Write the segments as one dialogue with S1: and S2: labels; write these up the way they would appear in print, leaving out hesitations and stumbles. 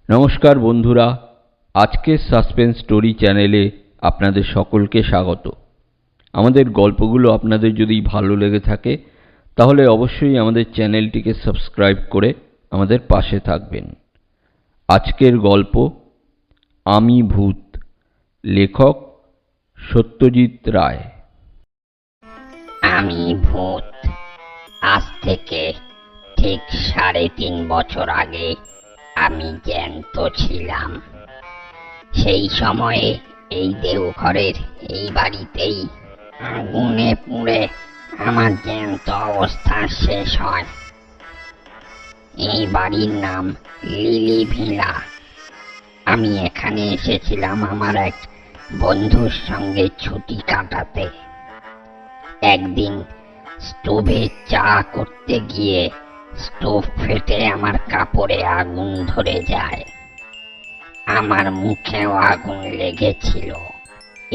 S1: নমস্কার বন্ধুরা, আজকের সাসপেন্স স্টোরি চ্যানেলে আপনাদের সকলকে স্বাগত। আমাদের গল্পগুলো আপনাদের যদি ভালো লেগে থাকে তাহলে অবশ্যই আমাদের চ্যানেলটিকে সাবস্ক্রাইব করে আমাদের পাশে থাকবেন। আজকের গল্প আমি ভূত, লেখক সত্যজিৎ রায়।
S2: আমি ভূত। আজ থেকে ঠিক 3.5 বছর আগে আমি জ্যান্ত ছিলাম। সেই সময়ে এই দেওঘরের এই বাড়িতেই আগুনে পুড়ে আমার জ্যান্ত অবস্থা শেষ হয়। এই বাড়ির নাম লিলি ভিলা। আমি এখানে এসেছিলাম আমার এক বন্ধুর সঙ্গে ছুটি কাটাতে। একদিন স্টোভে চা করতে গিয়ে স্টোভ ফেটে আমার কাপড়ে আগুন ধরে যায়। আমার মুখেও আগুন লেগেছিল,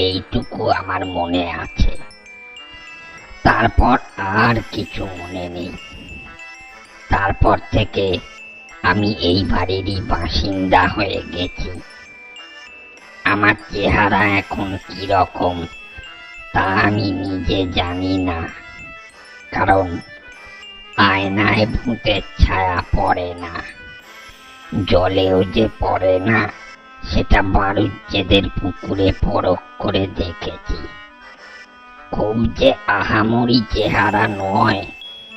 S2: এইটুকু আমার মনে আছে। তারপর আর কিছু মনে নেই। তারপর থেকে আমি এই বাড়িরই বাসিন্দা হয়ে গেছি। আমার চেহারা এখন কিরকম তা আমি নিজে জানি না, কারণ আয়নায় ভূতের ছায়া পড়ে না, জলেও যে পড়ে না সেটা বালুজ্জেদের পুকুরে পরখ করে দেখেছি। খুব যে আহামরি চেহারা নয়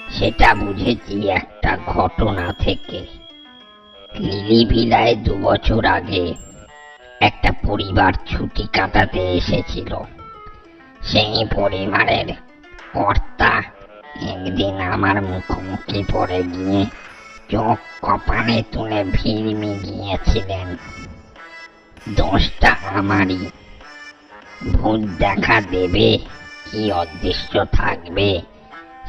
S2: সেটা বুঝেছি একটা ঘটনা থেকে। লিলি ভিলায় 2 বছর আগে একটা পরিবার ছুটি কাটাতে এসেছিল। সেই পরিবারের কর্তা একদিন আমার মুখোমুখি পড়ে গিয়ে চোখ কপালে তুলে ভিড়মি গিয়েছিলেন। দোষটা আমারই। ভূত দেখা দেবে কি অদৃশ্য থাকবে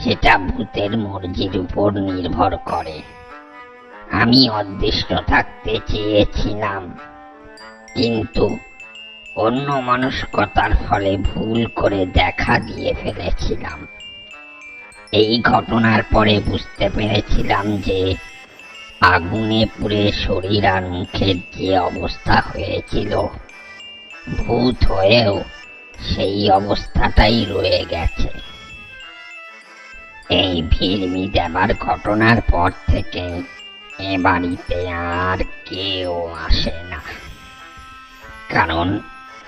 S2: সেটা ভূতের মর্জির উপর নির্ভর করে। আমি অদৃশ্য থাকতে চেয়েছিলাম, কিন্তু অন্য মানসিকতার ফলে ভুল করে দেখা দিয়ে ফেলেছিলাম। এই ঘটনার পরে বুঝতে পেরেছিলাম যে আগুনে পুড়ে শরীর আর মুখের যে অবস্থা হয়েছিল, ভূত হয়েও সেই অবস্থাটাই রয়ে গেছে। এই ভিড়মি দেবার ঘটনার পর থেকে এ বাড়িতে আর কেউ আসে না, কারণ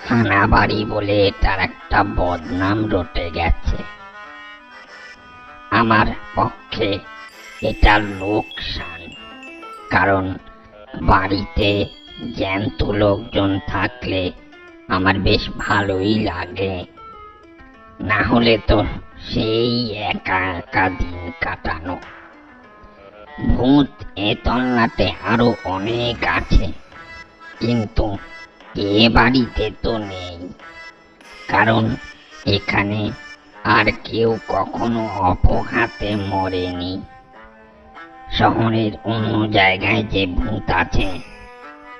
S2: হানা বাড়ি বলে এটার একটা বদনাম রটে গেছে। আমার পক্ষে এটা লোকসান, কারণ বাড়িতে জ্যান্ত লোকজন থাকলে আমার বেশ ভালোই লাগে। না হলে তো সেই একা একা দিন কাটানো। ভূত এ তল্লাটে আরো অনেক আছে, কিন্তু এ বাড়িতে তো নেই, কারণ এখানে আর কেউ কখনো অপঘাতে মরেনি। শহরের অন্য জায়গায় যে ভূত আছে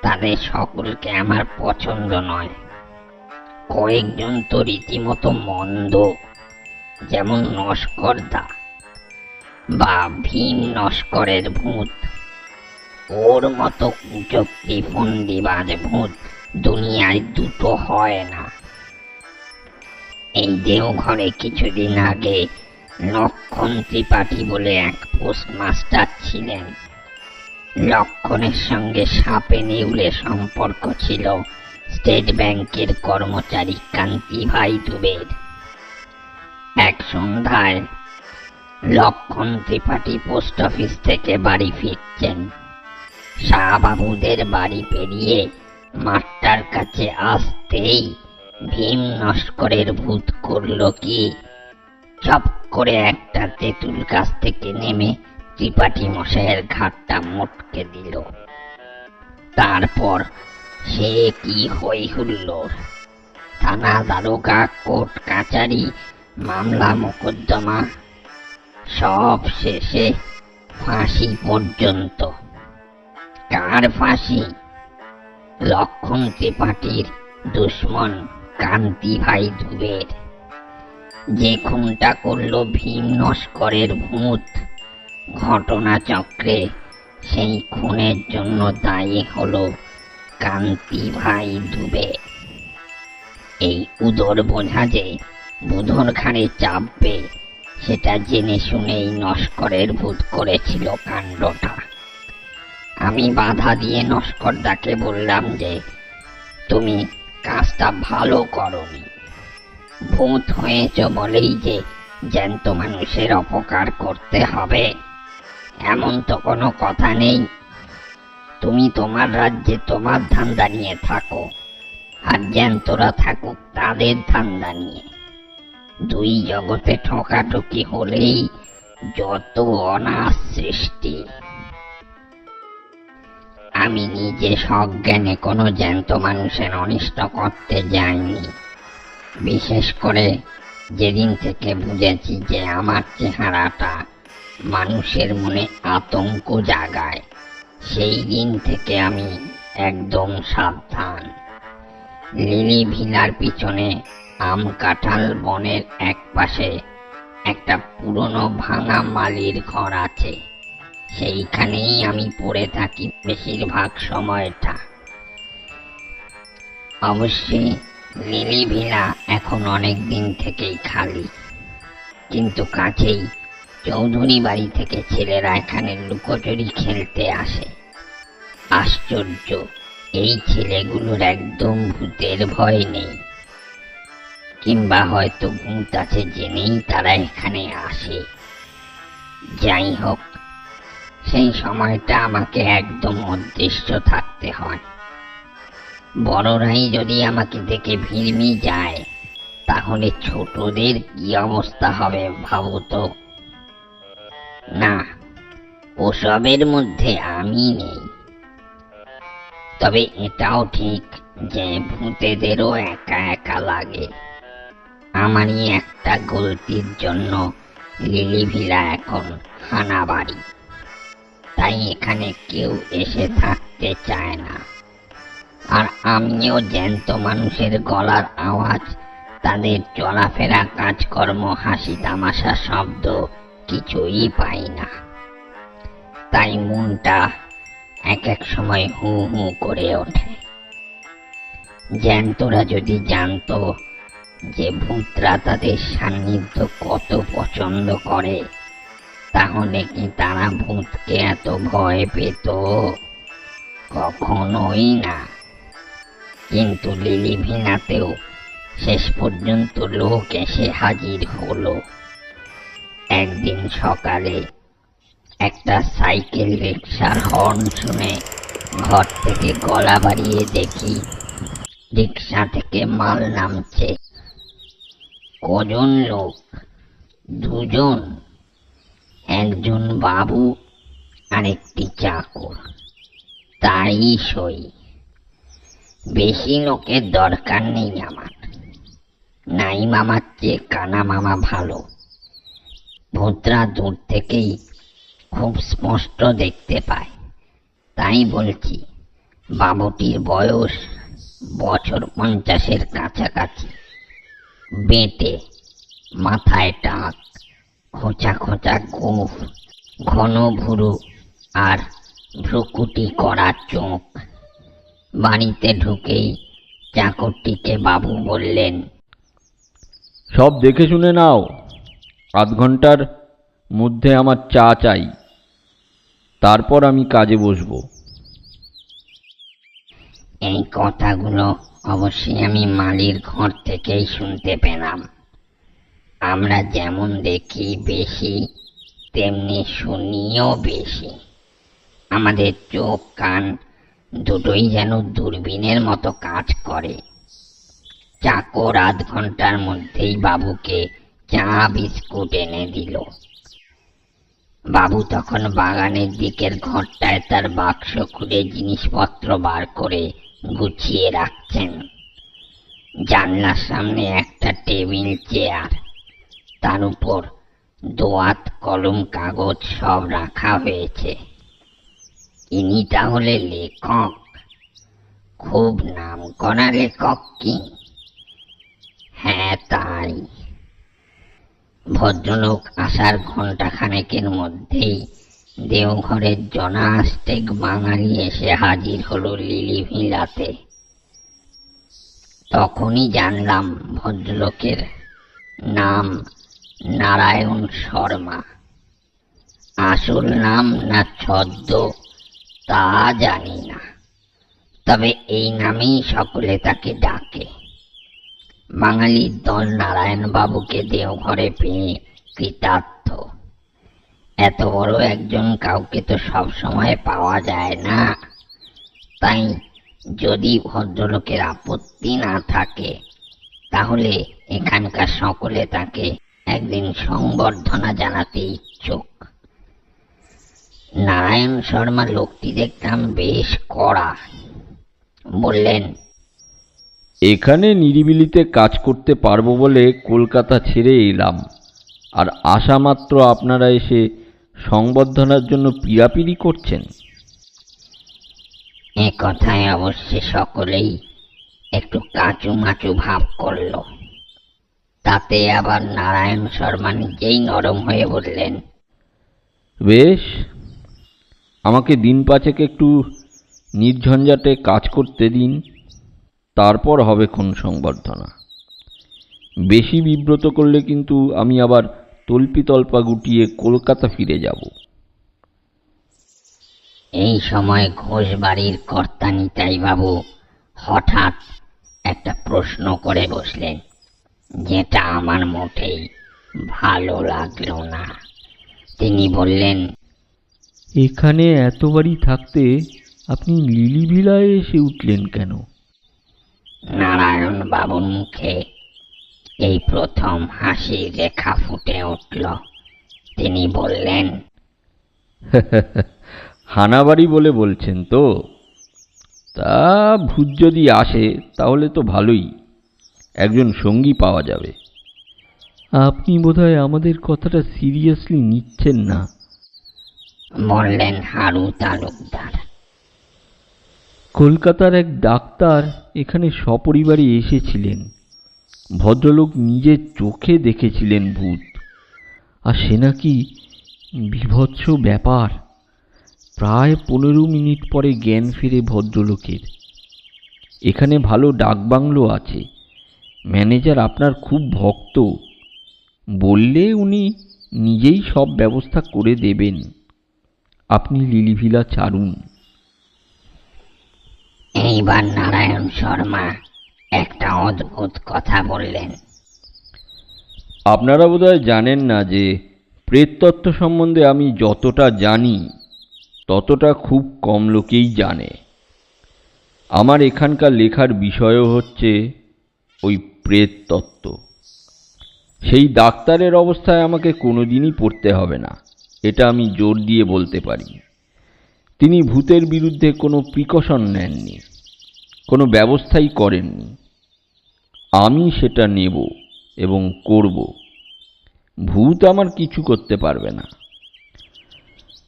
S2: তাদের সকলকে আমার পছন্দ নয়। কয়েকজন তো রীতিমতো মন্দ, যেমন নস্করদা বা ভীম নস্করের ভূত। ওর মতো কুচক্রি ফন্দিবাজ ভূত দুনিয়ায় দুটো হয় না। এই দেওঘরে কিছুদিন আগে লক্ষণ ত্রিপাঠী বলে এক পোস্টমাস্টার ছিলেন। লক্ষণের সঙ্গে সাপে নেউলে সম্পর্ক ছিল স্টেট ব্যাংকের কর্মচারী কান্তিভাই দুবের। এক সন্ধ্যায় লক্ষণ ত্রিপাঠী পোস্ট অফিস থেকে বাড়ি ফিরছেন। শাহবাবুদের বাড়ি পেরিয়ে মাঠটার কাছে আসতেই ভীম নস্করের ভূত করল কি, চপ করে একটা তেঁতুল গাছ থেকে নেমে ত্রিপাঠী মশাইয়ের ঘাটটা মটকে দিল। তারপর সে কি হই হুল্লোড়, থানা দারোগা, কোর্ট কাচারি, মামলা মোকদ্দমা, সব শেষে ফাঁসি পর্যন্ত। কার ফাঁসি? লক্ষণ ত্রিপাঠীর দুশ্মন কান্তিভাই দুবের। যে খুনটা করল ভীম নস্করের ভূত, ঘটনাচক্রে সেই খুনের জন্য দায়ী হলো কান্তি ভাই দুবে। এই উদর বোঝা যে বুধর ঘাড়ে চাপবে সেটা জেনে শুনেই নস্করের ভূত করেছিল কাণ্ডটা। আমি বাধা দিয়ে নস্করদাকে বললাম যে তুমি কাজটা ভালো করনি, ভূত হয়েছ বলেই যে জ্যান্ত মানুষের অপকার করতে হবে এমন তো কোনো কথা নেই। তুমি তোমার রাজ্যে তোমার ধান্দা নিয়ে থাকো, আর জ্যান্তরা থাকুক তাদের ধান্দা নিয়ে। দুই জগতে ঠকাঠকি হলেই যত অনার সৃষ্টি। আমি নিজে সজ্ঞানে কোনো জ্যান্ত মানুষের অনিষ্ট করতে যাইনি। বিশেষ করে যেদিন থেকে বুঝেছি যে আমার চেহারাটা মানুষের মনে আতঙ্ক জাগায়, সেই দিন থেকে আমি একদম সাবধান। লিলি ভিলার পিছনে আম কাঁঠাল বনের এক পাশে একটা পুরনো ভাঙা মালির ঘর আছে, সেইখানেই আমি পড়ে থাকি বেশিরভাগ সময়টা। অবশ্যই লিলি ভিলা এখন অনেক দিন থেকেই খালি, কিন্তু কাছেই চৌধুরী বাড়ি থেকে ছেলেরা এখানে লুকোচুরি খেলতে আসে। আশ্চর্য, এই ছেলেগুলোর একদম ভূতের ভয় নেই, কিংবা হয়তো ভূত আছে জেনেই তারা এখানে আসে। যাই হোক, সেই সময়টা আমাকে একদম অদৃশ্য থাকতে হয়। বড়রাই যদি আমাকে দেখে ভিড়মি যায়, তাহলে ছোটদের কি অবস্থা হবে ভাবো তো। না, ওসবের মধ্যে আমি নেই। তবে এটাও ঠিক যে ভূতেদেরও একা একা লাগে। আমারই একটা গলতির জন্য লিলি ভিলা এখন হানাবাড়ি, তাই এখানে কেউ এসে থাকতে চায় না। আর আমিও জ্যান্ত মানুষের গলার আওয়াজ, তাদের চলাফেরা, কাজকর্ম, হাসি তামাশা শব্দ কিছুই পাই না। তাই মনটা এক এক সময় হু হু করে ওঠে। জ্যান্তরা যদি জানতো যে ভূতরা তাদের সান্নিধ্য কত পছন্দ করে, তাহলে কি তারা ভূতকে এত ভয় পেত? কখনোই না। কিন্তু লিলি ভিলাতেও শেষ পর্যন্ত লোক এসে হাজির হলো। একদিন সকালে একটা সাইকেল রিক্সার হর্ন শুনে ঘর থেকে গলা বাড়িয়ে দেখি রিক্সা থেকে মাল নামছে। কজন লোক? দুজন, একজন বাবু আর একটি চাকর, তাই সই। বেশি লোকের দরকার নেই আমার। নাই মামার চেয়ে কানা মামা ভালো। ভূতরা দূর থেকেই খুব স্পষ্ট দেখতে পায়। তাই বলছি, বাবুটির বয়স বছর 50-এর কাছাকাছি। বেঁটে, মাথায় টাক, খোঁচা খোঁচা গোঁফ, ঘন ভুরু আর ভ্রুকুটি করা চোখ। বাড়িতে ঢুকেই চাকরটিকে বাবু বললেন,
S1: সব দেখে শুনে নাও, আধ ঘন্টার মধ্যে আমার চা চাই, তারপর আমি কাজে বসবো।
S2: এই কথাগুলো অবশ্যই আমি মালির ঘর থেকেই শুনতে পেলাম। আমরা যেমন দেখি বেশি, তেমনি শুনিও বেশি। আমাদের চোখ কান দুটোই যেন দূরবীনের মতো কাজ করে। চাকর আধ ঘন্টার মধ্যেই বাবুকে চা বিস্কুট এনে দিল। বাবু তখন বাগানের দিকের ঘরটায় তার বাক্স খুলে জিনিসপত্র বার করে গুছিয়ে রাখছেন। জানলার সামনে একটা টেবিল চেয়ার, তার উপর দোয়াত, কলম, কাগজ সব রাখা হয়েছে। ইনি তাহলে লেখক? খুব নাম করা লেখক কি? হ্যাঁ, তাই। ভদ্রলোক আসার ঘন্টাখানেকের মধ্যেই দেওঘরের জনাস্টেক বাঙালি এসে হাজির হলো লিলি ভিলাতে। তখনই জানলাম ভদ্রলোকের নাম নারায়ণ শর্মা। আসল নাম না ছদ্ম তা জানি না, তবে এই নামেই সকলে তাকে ডাকে। বাঙালির দল নারায়ণ বাবুকে দেওঘরে পেয়ে কৃতার্থ। এত বড় একজন কাউকে তো সব সময় পাওয়া যায় না, তাই যদি ভদ্রলোকের আপত্তি না থাকে তাহলে এখানকার সকলে তাকে একদিন সংবর্ধনা জানাতে ইচ্ছুক। নারায়ণ শর্মা লোকটি দেখতাম বেশ কড়া। বললেন,
S1: এখানে নিরিবিলিতে কাজ করতে পারবো বলে কলকাতা ছেড়ে এলাম, আর আসা মাত্র আপনারা এসে সংবর্ধনার জন্য পিড়াপিড়ি করছেন।
S2: এ কথায় অবশ্য সকলেই একটু কাঁচুমাচু ভাব করল। তাতে আবার নারায়ণ শর্মা নিজেই নরম হয়ে বললেন,
S1: বেশ, আমাকে দিন পাঁচেক একটু নির্ঝঞ্ঝাটে কাজ করতে দিন, তারপর হবে কোন সংবর্ধনা। বেশি বিব্রত করলে কিন্তু আমি আবার তল্পিতল্পা গুটিয়ে কলকাতা ফিরে যাব।
S2: এই সময় ঘোষ বাড়ির কর্তা নিতাই বাবু হঠাৎ একটা প্রশ্ন করে বসলেন, যেটা আমার মোটেই ভালো লাগলো না। তিনি বললেন,
S1: এখানে এত বাড়ি থাকতে আপনি লিলি ভিলায় এসে উঠলেন কেন?
S2: নারায়ণ বাবুর মুখে এই প্রথম হাসির রেখা ফুটে উঠল। তিনি বললেন,
S1: হানাবাড়ি বলে বলছেন তো? তা ভূত যদি আসে তাহলে তো ভালোই, একজন সঙ্গী পাওয়া যাবে। আপনি বোধহয় আমাদের কথাটা সিরিয়াসলি নিচ্ছেন না।
S2: বললেন হারু তালুকদার।
S1: কলকাতার এক ডাক্তার এখানে সপরিবারে এসেছিলেন। ভদ্রলোক নিজের চোখে দেখেছিলেন ভূত, আর সে নাকি বীভৎস ব্যাপার। প্রায় 15 মিনিট পরে জ্ঞান ফিরে ভদ্রলোকের। এখানে ভালো ডাকবাংলো আছে, ম্যানেজার আপনার খুব ভক্ত, বললে উনি নিজেই সব ব্যবস্থা করে দেবেন। আপনি লিলি ভিলা ছাড়ুন।
S2: এইবার নারায়ণ শর্মা একটা অদ্ভুত কথা বললেন।
S1: আপনারা বোধহয় জানেন না যে প্রেততত্ত্ব সম্বন্ধে আমি যতটা জানি ততটা খুব কম লোকেই জানে। আমার এখানকার লেখার বিষয়ও হচ্ছে ওই প্রেততত্ত্ব। সেই ডাক্তারের অবস্থায় আমাকে কোনোদিনই পড়তে হবে না, এটা আমি জোর দিয়ে বলতে পারি। তিনি ভূতের বিরুদ্ধে কোনো প্রিকশন নেননি, কোনো ব্যবস্থাই করেননি। আমি সেটা নেব এবং করব। ভূত আমার কিছু করতে পারবে না।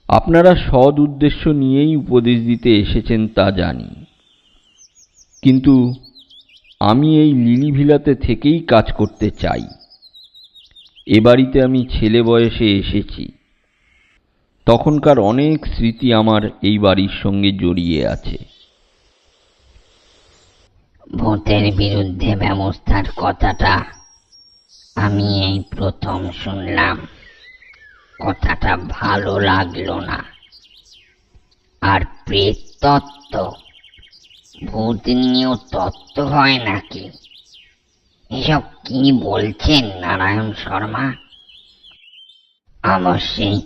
S1: আপনারা সৎ উদ্দেশ্য নিয়েই উপদেশ দিতে এসেছেন তা জানি, কিন্তু আমি এই লিলি ভিলাতে থেকেই কাজ করতে চাই। এ বাড়িতে আমি ছেলে বয়সে এসেছি, তখনকার অনেক স্মৃতি আমার এই বাড়ির সঙ্গে জড়িয়ে আছে।
S2: ভূতের বিরুদ্ধে ব্যবস্থার কথাটা আমি এই প্রথম শুনলাম। কথাটা ভালো লাগলো না। আর প্রেততত্ত্ব, ভূত নিয়েও তত্ত্ব হয় নাকি? এসব কি বলছেন নারায়ণ শর্মা? অবশ্যই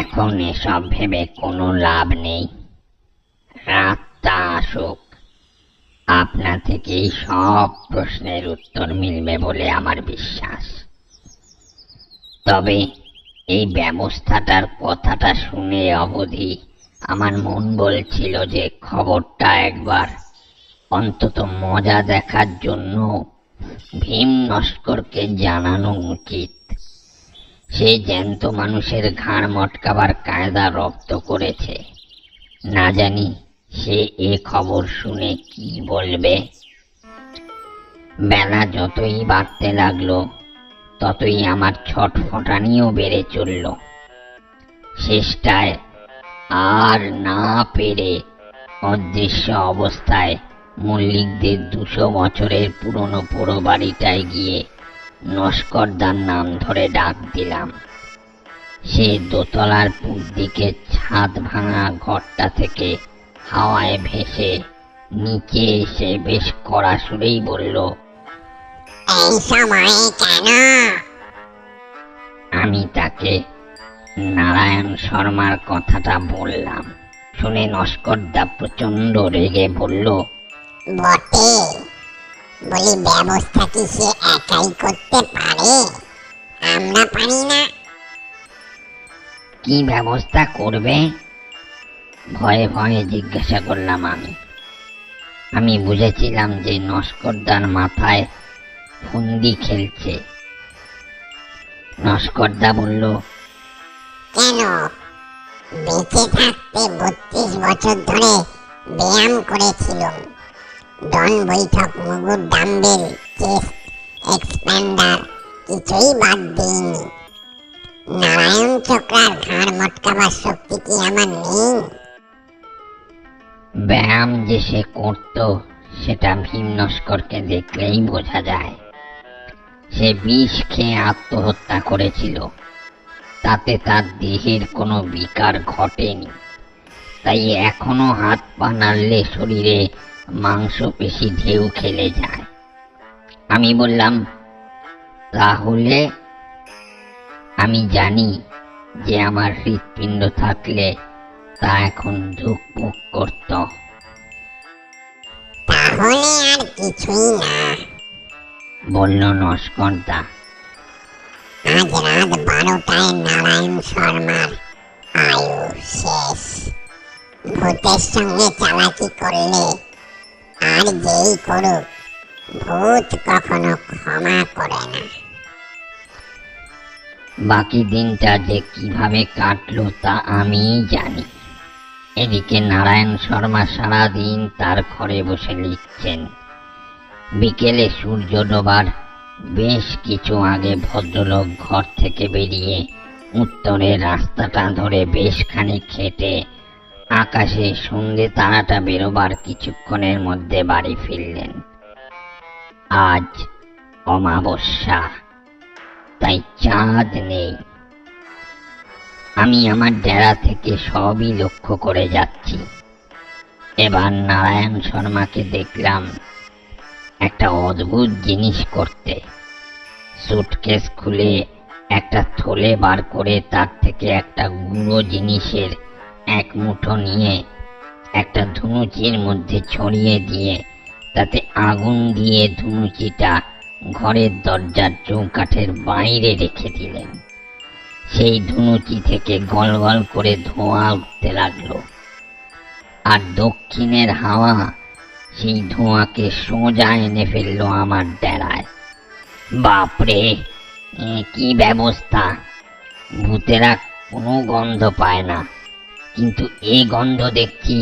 S2: এখন এসব ভেবে কোনো লাভ নেই। রাতটা আসুক, আপনা থেকেই সব প্রশ্নের উত্তর মিলবে বলে আমার বিশ্বাস। তবে এই ব্যবস্থাটার কথাটা শুনে অবধি আমার মন বলছিল যে খবরটা একবার অন্তত মজা দেখার জন্য ভীম নস্করকে জানানো উচিত। সে জ্যান্ত মানুষের ঘাড় মটকাবার কায়দা রপ্ত করেছে। না জানি সে এ খবর শুনে কি বলবে। বেলা যতই বাড়তে লাগলো ততই আমার ছটফটানিও বেড়ে চলল। শেষটায় আর না পেরে অদৃশ্য অবস্থায় মল্লিকদের 200 বছরের পুরনো পোড়ো বাড়িটায় গিয়ে নস্করদার নাম ধরে ডাক দিলাম। সে দোতলার পূব দিকে ছাদ ভাঙা ঘরটা থেকে হাওয়ায় ভেসে নিচে এসে বেশ কড়া সুরেই বলল,
S3: এই সময়ে কেন?
S2: আমি তাকে নারায়ণ শর্মার কথাটা বললাম। শুনে নস্করদা প্রচন্ড রেগে বলল,
S3: বটে, বলি ব্যবস্থা কি সে একাই করতে পারে? আমরা পারি না?
S2: কি ব্যবস্থা করবে? ভয়ে ভয়ে জিজ্ঞাসা করলাম আমি বুঝেছিলাম যে নস্করদার মাথায় ফন্দি খেলছে। নস্করদা বলল,
S3: কেন? বেঁচে থাকতে 32 বছর ধরে ব্যায়াম করেছিলাম। ডন বৈঠক, মুগুর, ডাম্বেল, চেস্ট এক্সপ্যান্ডার কিছুই বাদ দিইনি। নারায়ণ চক্রার ঘাড় মটকাবার শক্তি কি আমার নেই?
S2: ব্যায়াম যে সে করত সেটা ভীম নস্করকে দেখলেই বোঝা যায়। সে বিষ খেয়ে আত্মহত্যা করেছিল, তাতে তার দেহের কোনো বিকার ঘটেনি। তাই এখনো হাত পা নাড়লে শরীরে মাংসপেশি ঢেউ খেলে যায়। আমি বললাম, তাহলে? আমি জানি যে আমার হৃৎপিণ্ড থাকলে তা এখন ধুকপুক করত।
S3: তাহলে আর কিছুই না,
S2: বলল নস্করদা।
S3: আজ রাত 12টায় নারায়ণ শর্মার আয়ু শেষ। ভূতের সঙ্গে চালাকি করলে আর যেই করুক, ভূত কখনো ক্ষমা করে না।
S2: বাকি দিনটা যে কিভাবে কাটলো তা আমিই জানি। এদিকে নারায়ণ শর্মা সারাদিন তার ঘরে বসে লিখছেন। বিকেলে সূর্য ডোবার বেশ কিছু আগে ভদ্রলোক ঘর থেকে বেরিয়ে উত্তরের রাস্তাটা ধরে বেশ খানিক হেঁটে আকাশে সন্ধে তারাটা বেরোবার কিছুক্ষণের মধ্যে বাড়ি ফিরলেন। আজ অমাবস্যা, তাই চাঁদ নেই। আমি আমার ডেরা থেকে সবই লক্ষ্য করে যাচ্ছি। এবার নারায়ণ শর্মাকে দেখলাম একটা অদ্ভুত জিনিস করতে। সুটকেস খুলে একটা থলে বার করে তার থেকে একটা গুঁড়ো জিনিসের এক মুঠো নিয়ে একটা ধুনুচির মধ্যে ছড়িয়ে দিয়ে তাতে আগুন দিয়ে ধুনুচিটা ঘরের দরজার চৌকাঠের বাইরে রেখে দিলেন। সেই ধুনুচি থেকে গল গল করে ধোঁয়া উঠতে লাগলো, আর দক্ষিণের হাওয়া সেই ধোঁয়াকে সোজা এনে ফেললো আমার ডেরায়। বাপরে, কি ব্যবস্থা! ভূতেরা কোনো গন্ধ পায় না, কিন্তু এই গন্ধ দেখছি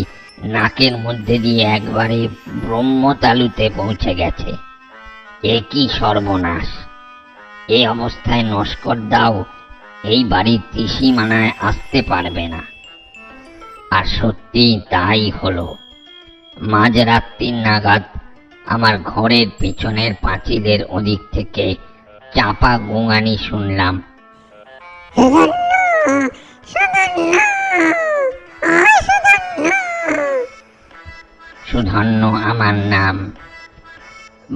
S2: নাকের মধ্যে দিয়ে একবারে ব্রহ্মতালুতে পৌঁছে গেছে। এ কি সর্বনাশ! এই অবস্থায় নস্করদাও এই বাড়ির ত্রিসীমানায় আসতে পারবে না। আর সত্যি তাই হলো। মাঝরাত্রির নাগাদ আমার ঘরের পিছনের পাঁচিলের ওদিক থেকে চাপা গোঙানি শুনলাম। সুধন্য আমার নাম।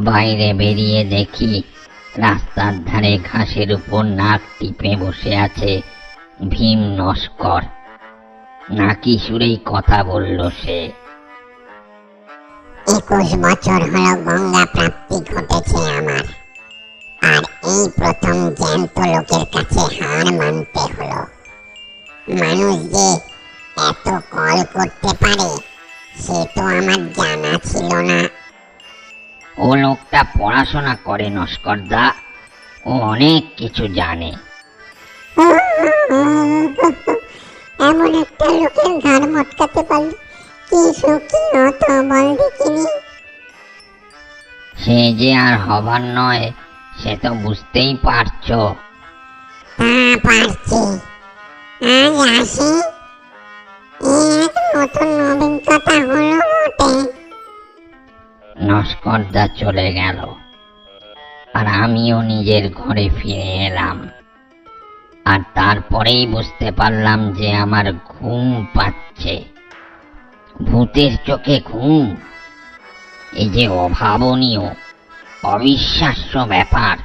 S2: বাইরে বেরিয়ে দেখি রাস্তার ধারে ঘাসের উপর নাক টিপে বসে আছে ভীম নস্কর। নাকি সুরেই কথা বলল সে।
S3: 21 বছর হলো গঙ্গা প্রাপ্তি ঘটেছে আমার, আর এই প্রথম জ্যান্ত লোকের কাছে হার মানতে হলো। মানুষ যে এত কল করতে পারে সে তো আমার জানা ছিল না।
S2: ও লোকটা পড়াশোনা করে নস্করদা, ও অনেক কিছু জানে।
S3: এমন একটা লোকের ঘাড় মটকাতে পারলে কি সুখী হতো বল দেখিনি।
S2: সে যে আর হবার নয় সে তো বুঝতেই পারছো।
S3: তা পারছি। আজ আসি। এক নতুন অভিজ্ঞতা হলো বটে।
S2: নস্করদা চলে গেল, আর আমিও নিজের ঘরে ফিরে এলাম। আর তারপরেই বুঝতে পারলাম যে আমার ঘুম পাচ্ছে। ভূতের চোখে ঘুম, এই যে অভাবনীয়, অবিশ্বাস্য ব্যাপার।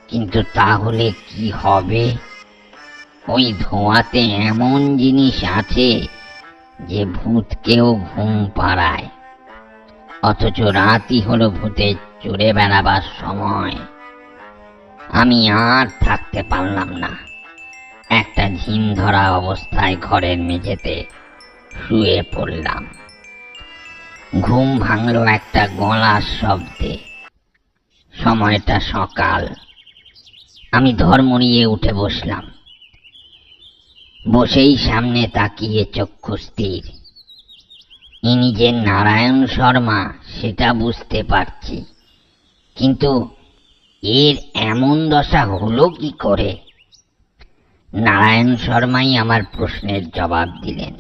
S2: কিন্তু তাহলে কি হবে? ওই ধোঁয়াতে এমন জিনিস আছে যে ভূতকেও ঘুম পাড়ায়, অথচ রাতই হলো ভূতের চড়ে বেড়াবার সময়। আমি আর থাকতে পারলাম না। একটা ঝিম ধরা অবস্থায় ঘরের মেঝেতে শুয়ে পড়লাম। ঘুম ভাঙল একটা গলার শব্দে। সময়টা সকাল। আমি ধর্মড়িয়ে উঠে বসলাম। বসেই সামনে তাকিয়ে চক্ষু স্থির। ইনি যে নারায়ণ শর্মা সেটা বুঝতে পারছি, কিন্তু এর এমন দশা হলো কি করে? নারায়ণ শর্মাই আমার প্রশ্নের জবাব দিলেন।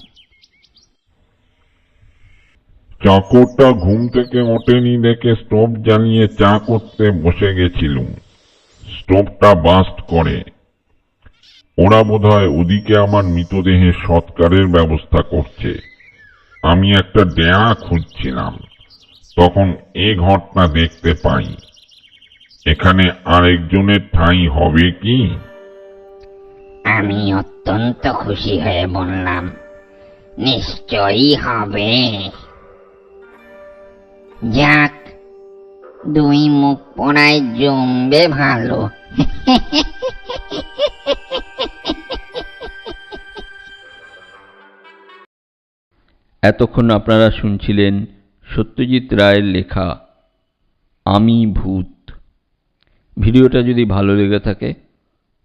S4: চাকরটা ঘুম থেকে ওঠেনি দেখে স্টোভ জ্বালিয়ে চা করতে বসে গেছিলুম। স্টোভটা বাস্ট করে। ওরা বোধহয় ওদিকে আমার মৃতদেহের সৎকারের ব্যবস্থা করছে। আমি একটা ডেরা খুঁজছিলাম, তখন এ ঘটনা দেখতে পাই। এখানে আরেকজনের ঠাঁই হবে কি?
S2: আমি অত্যন্ত খুশি হয়ে বললাম, নিশ্চয়ই হবে। যাক, দুই মুখ পোড়ায় জমবে ভালো।
S1: এতক্ষণ আপনারা শুনছিলেন সত্যজিৎ রায়ের লেখা আমি ভূত। ভিডিওটা যদি ভালো লেগে থাকে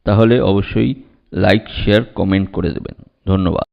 S1: তাহলে অবশ্যই লাইক, শেয়ার, কমেন্ট করে দেবেন। ধন্যবাদ।